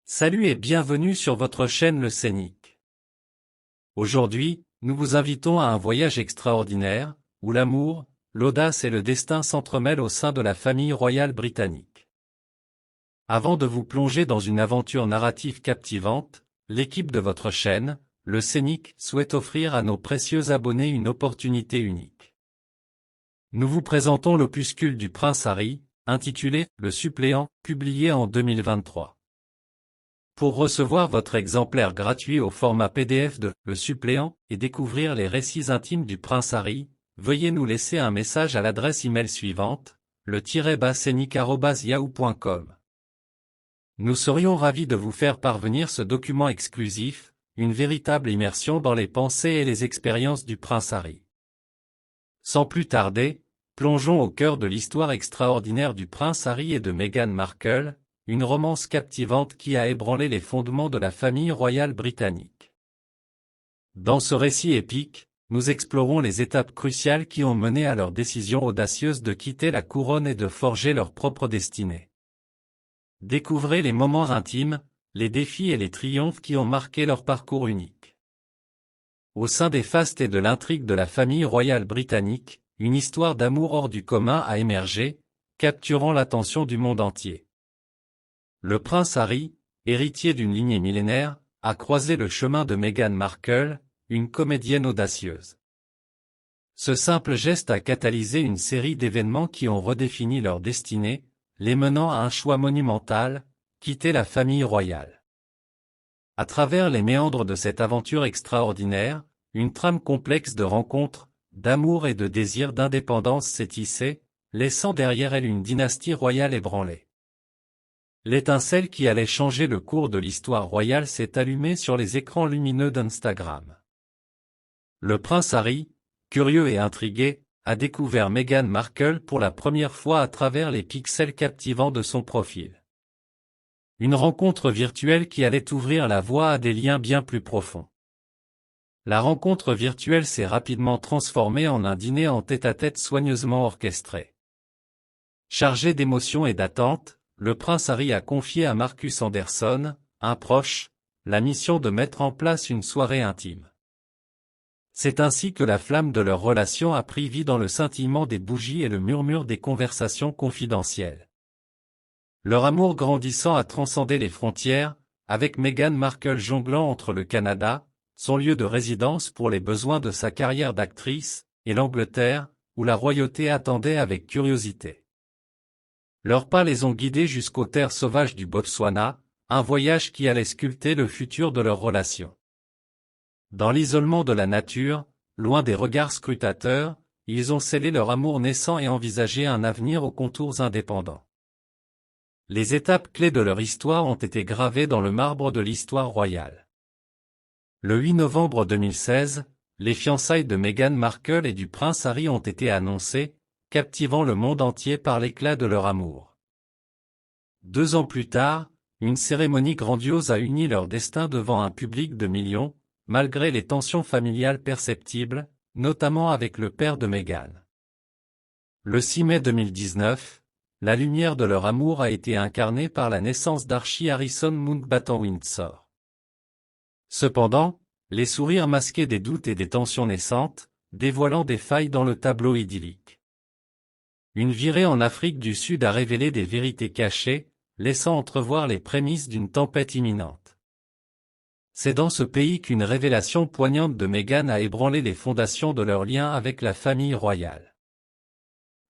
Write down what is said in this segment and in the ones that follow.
Salut et bienvenue sur votre chaîne Le Scénic. Aujourd'hui, nous vous invitons à un voyage extraordinaire, où l'amour, l'audace et le destin s'entremêlent au sein de la famille royale britannique. Avant de vous plonger dans une aventure narrative captivante, l'équipe de votre chaîne, Le Scénic, souhaite offrir à nos précieux abonnés une opportunité unique. Nous vous présentons l'opuscule du prince Harry, intitulé « Le suppléant », publié en 2023. Pour recevoir votre exemplaire gratuit au format PDF de « Le suppléant » et découvrir les récits intimes du prince Harry, veuillez nous laisser un message à l'adresse email suivante, le-scénic@yahoo.com. Nous serions ravis de vous faire parvenir ce document exclusif, une véritable immersion dans les pensées et les expériences du prince Harry. Sans plus tarder, plongeons au cœur de l'histoire extraordinaire du prince Harry et de Meghan Markle, une romance captivante qui a ébranlé les fondements de la famille royale britannique. Dans ce récit épique, nous explorons les étapes cruciales qui ont mené à leur décision audacieuse de quitter la couronne et de forger leur propre destinée. Découvrez les moments intimes, les défis et les triomphes qui ont marqué leur parcours unique. Au sein des fastes et de l'intrigue de la famille royale britannique, une histoire d'amour hors du commun a émergé, capturant l'attention du monde entier. Le prince Harry, héritier d'une lignée millénaire, a croisé le chemin de Meghan Markle, une comédienne audacieuse. Ce simple geste a catalysé une série d'événements qui ont redéfini leur destinée, les menant à un choix monumental, quitter la famille royale. À travers les méandres de cette aventure extraordinaire, une trame complexe de rencontres, d'amour et de désir d'indépendance s'est tissée, laissant derrière elle une dynastie royale ébranlée. L'étincelle qui allait changer le cours de l'histoire royale s'est allumée sur les écrans lumineux d'Instagram. Le prince Harry, curieux et intrigué, a découvert Meghan Markle pour la première fois à travers les pixels captivants de son profil. Une rencontre virtuelle qui allait ouvrir la voie à des liens bien plus profonds. La rencontre virtuelle s'est rapidement transformée en un dîner en tête-à-tête soigneusement orchestré. Chargé d'émotions et d'attentes, le prince Harry a confié à Marcus Anderson, un proche, la mission de mettre en place une soirée intime. C'est ainsi que la flamme de leur relation a pris vie dans le scintillement des bougies et le murmure des conversations confidentielles. Leur amour grandissant a transcendé les frontières, avec Meghan Markle jonglant entre le Canada, son lieu de résidence pour les besoins de sa carrière d'actrice, et l'Angleterre, où la royauté attendait avec curiosité. Leurs pas les ont guidés jusqu'aux terres sauvages du Botswana, un voyage qui allait sculpter le futur de leur relation. Dans l'isolement de la nature, loin des regards scrutateurs, ils ont scellé leur amour naissant et envisagé un avenir aux contours indépendants. Les étapes clés de leur histoire ont été gravées dans le marbre de l'histoire royale. Le 8 novembre 2016, les fiançailles de Meghan Markle et du prince Harry ont été annoncées, captivant le monde entier par l'éclat de leur amour. 2 ans plus tard, une cérémonie grandiose a uni leur destin devant un public de millions, malgré les tensions familiales perceptibles, notamment avec le père de Meghan. Le 6 mai 2019, la lumière de leur amour a été incarnée par la naissance d'Archie Harrison Mountbatten-Windsor. Cependant, les sourires masquaient des doutes et des tensions naissantes, dévoilant des failles dans le tableau idyllique. Une virée en Afrique du Sud a révélé des vérités cachées, laissant entrevoir les prémices d'une tempête imminente. C'est dans ce pays qu'une révélation poignante de Meghan a ébranlé les fondations de leur lien avec la famille royale.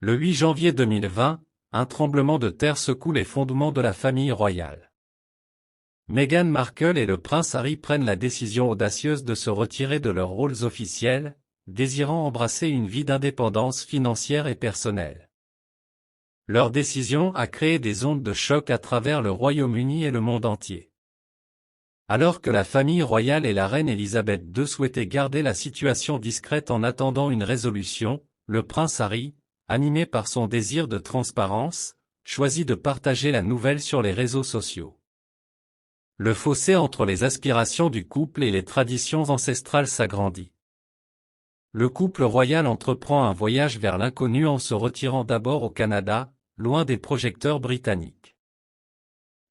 Le 8 janvier 2020, un tremblement de terre secoue les fondements de la famille royale. Meghan Markle et le prince Harry prennent la décision audacieuse de se retirer de leurs rôles officiels, désirant embrasser une vie d'indépendance financière et personnelle. Leur décision a créé des ondes de choc à travers le Royaume-Uni et le monde entier. Alors que la famille royale et la reine Elisabeth II souhaitaient garder la situation discrète en attendant une résolution, le prince Harry, animé par son désir de transparence, choisit de partager la nouvelle sur les réseaux sociaux. Le fossé entre les aspirations du couple et les traditions ancestrales s'agrandit. Le couple royal entreprend un voyage vers l'inconnu en se retirant d'abord au Canada, loin des projecteurs britanniques.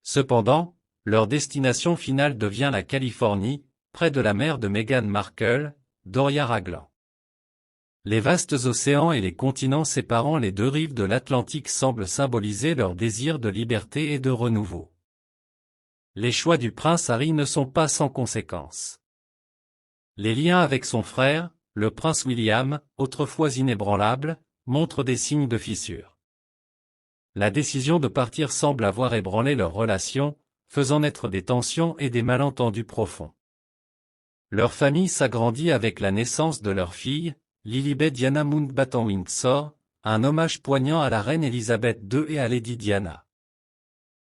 Cependant, leur destination finale devient la Californie, près de la mère de Meghan Markle, Doria Ragland. Les vastes océans et les continents séparant les deux rives de l'Atlantique semblent symboliser leur désir de liberté et de renouveau. Les choix du prince Harry ne sont pas sans conséquences. Les liens avec son frère, le prince William, autrefois inébranlable, montrent des signes de fissure. La décision de partir semble avoir ébranlé leur relation, faisant naître des tensions et des malentendus profonds. Leur famille s'agrandit avec la naissance de leur fille, Lilibet Diana Mountbatten-Windsor, un hommage poignant à la reine Elisabeth II et à Lady Diana.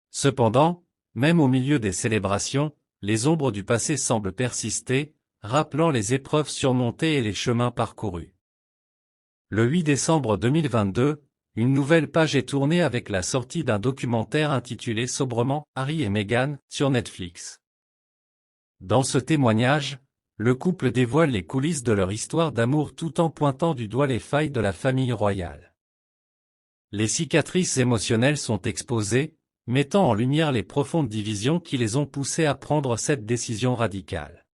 Cependant, même au milieu des célébrations, les ombres du passé semblent persister, rappelant les épreuves surmontées et les chemins parcourus. Le 8 décembre 2022, une nouvelle page est tournée avec la sortie d'un documentaire intitulé sobrement « Harry et Meghan » sur Netflix. Dans ce témoignage, le couple dévoile les coulisses de leur histoire d'amour tout en pointant du doigt les failles de la famille royale. Les cicatrices émotionnelles sont exposées, mettant en lumière les profondes divisions qui les ont poussés à prendre cette décision radicale.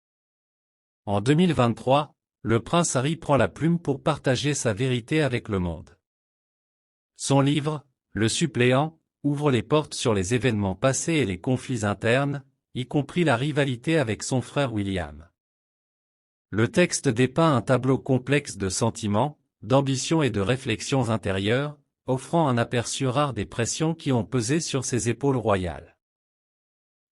En 2023, le prince Harry prend la plume pour partager sa vérité avec le monde. Son livre, Le suppléant, ouvre les portes sur les événements passés et les conflits internes, y compris la rivalité avec son frère William. Le texte dépeint un tableau complexe de sentiments, d'ambitions et de réflexions intérieures, offrant un aperçu rare des pressions qui ont pesé sur ses épaules royales.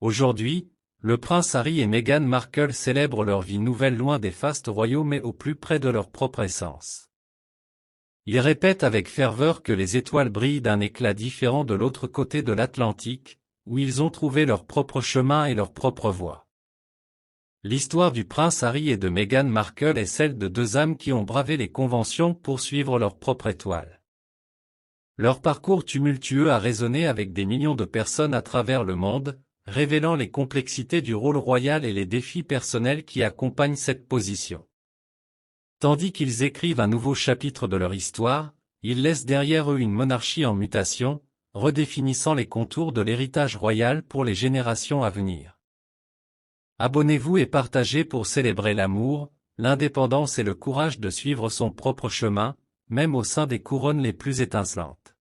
Aujourd'hui, le prince Harry et Meghan Markle célèbrent leur vie nouvelle loin des fastes royaux mais au plus près de leur propre essence. Ils répètent avec ferveur que les étoiles brillent d'un éclat différent de l'autre côté de l'Atlantique, où ils ont trouvé leur propre chemin et leur propre voie. L'histoire du prince Harry et de Meghan Markle est celle de deux âmes qui ont bravé les conventions pour suivre leur propre étoile. Leur parcours tumultueux a résonné avec des millions de personnes à travers le monde, révélant les complexités du rôle royal et les défis personnels qui accompagnent cette position. Tandis qu'ils écrivent un nouveau chapitre de leur histoire, ils laissent derrière eux une monarchie en mutation, redéfinissant les contours de l'héritage royal pour les générations à venir. Abonnez-vous et partagez pour célébrer l'amour, l'indépendance et le courage de suivre son propre chemin, même au sein des couronnes les plus étincelantes.